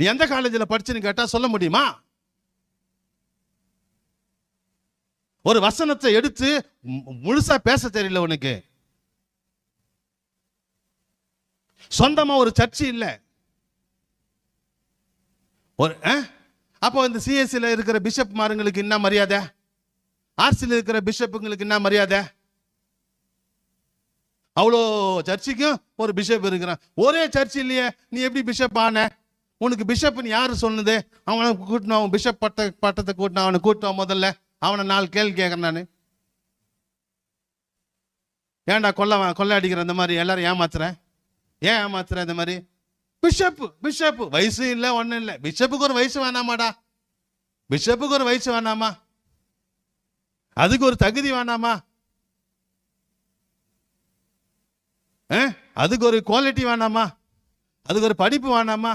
நீ எந்த காலேஜில் படிச்சுன்னு கேட்டா சொல்ல முடியுமா? ஒரு வசனத்தை எடுத்து முழுசா பேச தெரியல உனக்கு. சொந்தமா ஒரு சர்ச்சு இல்ல. ஒரு அப்போ இந்த சிஎஸ்சியில் இருக்கிற பிஷப் மாருங்களுக்கு என்ன மரியாதை? ஆர்சியில் இருக்கிற பிஷப்புங்களுக்கு என்ன மரியாதை? அவ்வளோ சர்ச்சுக்கும் ஒரு பிஷப் இருக்கிறான். ஒரே சர்ச் இல்லையே, நீ எப்படி பிஷப் ஆன? உனக்கு பிஷப்னு யாரு சொன்னது? அவனை கூட்டினா, அவன் பிஷப் பட்டத்தை கூட்டினா, அவனை கூட்டுவான். முதல்ல அவனை 4 கேள்வி கேட்கறேன் நான். ஏன்டா கொள்ளை அடிக்கிற இந்த மாதிரி எல்லாரும் ஏமாத்துறேன்? ஏன் ஏமாத்துறேன் இந்த மாதிரி? பிஷப் வயசு இல்லை, ஒன்றும் இல்லை. பிஷப்புக்கு ஒரு வயசு வேணாமாடா? பிஷப்புக்கு ஒரு வயசு வேணாமா? அதுக்கு ஒரு தகுதி வேணாமா? அதுக்கு ஒரு குவாலிட்டி வேணாமா? அதுக்கு ஒரு படிப்பு வேணாமா?